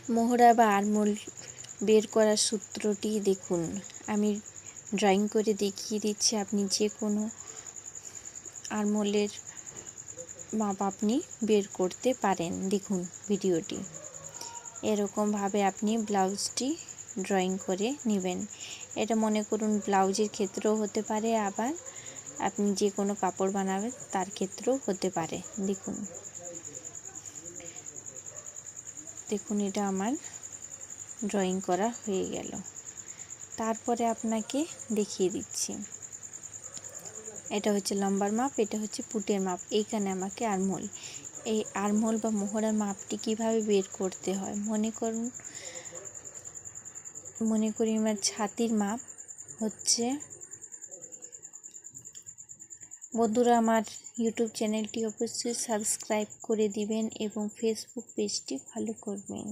মোহরা বা আরমোল বের করার সূত্রটি দেখুন। আমি ড্রয়িং করে দেখিয়ে দিচ্ছি। আপনি যে কোনো আরমোলের মাপ আপনি বের করতে পারেন। দেখুন ভিডিওটি। এরকমভাবে আপনি ব্লাউজটি ড্রয়িং করে নেবেন। এটা মনে করুন ব্লাউজের ক্ষেত্রেও হতে পারে, আবার আপনি যে কোনো কাপড় বানাবেন তার ক্ষেত্রেও হতে পারে। দেখুন এটা আমার ড্রয়িং করা হয়ে গেল। তারপরে আপনাকে দেখিয়ে দিচ্ছি। এটা হচ্ছে লম্বার মাপ, এটা হচ্ছে পুটের মাপ। এইখানে আমাকে আরমোল, এই আরমোল বা মোহরার মাপটি কিভাবে বের করতে হয়। মনে করি আমার ছাতির মাপ হচ্ছে। বন্ধুরা, আমার ইউটিউব চ্যানেলটি অবশ্যই সাবস্ক্রাইব করে দিবেন এবং ফেসবুক পেজটি ফলো করবেন।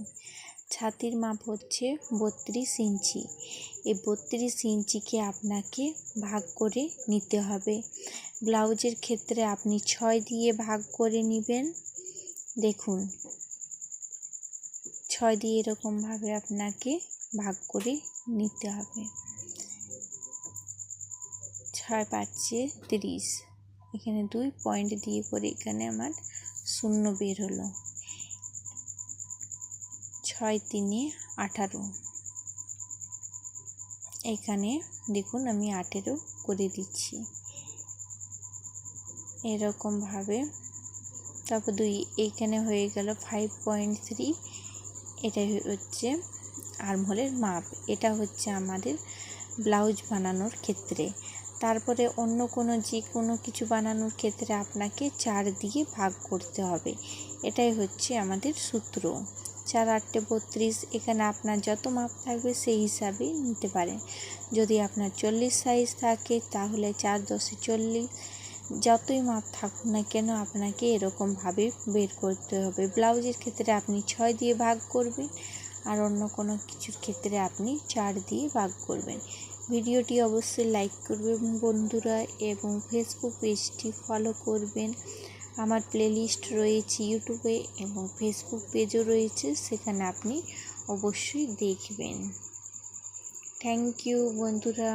ছাতির মাপ হচ্ছে 32 ইঞ্চি। এই 32 ইঞ্চিকে আপনাকে ভাগ করে নিতে হবে। ব্লাউজের ক্ষেত্রে আপনি 6 দিয়ে ভাগ করে নেবেন। দেখুন 6 দিয়ে এরকমভাবে আপনাকে ভাগ করে নিতে হবে। 6 5 30, এখানে 2 পয়েন্ট দিয়ে করে এখানে আমার 0 বের হলো। 6 3 18, এখানে দেখুন আমি 18 করে দিচ্ছি এরকমভাবে। তারপর 2, এইখানে হয়ে গেল 5.3। এটাই হচ্ছে আর্মহোলের মাপ। এটা হচ্ছে আমাদের ব্লাউজ বানানোর ক্ষেত্রে। তারপরে অন্য যে কোনো কিছু বানানোর ক্ষেত্রে আপনাকে 4 দিয়ে ভাগ করতে হবে। এটাই হচ্ছে আমাদের সূত্র। 4 8 32, এখানে আপনার যত মাপ থাকবে সেই হিসাবে নিতে পারেন। যদি আপনার 40 সাইজ থাকে তাহলে 4 10 40, যতই মাপ থাকুক না কেন আপনাকে এরকমভাবে বের করতে হবে। ব্লাউজের ক্ষেত্রে আপনি 6 দিয়ে ভাগ করবেন, আর অন্য কোনো কিছুর ক্ষেত্রে আপনি 4 দিয়ে ভাগ করবেন। ভিডিওটি অবশ্যই লাইক করবেন বন্ধুরা, এবং ফেসবুক পেজটি ফলো করবেন। আমার প্লেলিস্ট রয়েছে ইউটিউবে এবং ফেসবুক পেজও রয়েছে, সেখানে আপনি অবশ্যই দেখবেন। থ্যাংক ইউ বন্ধুরা।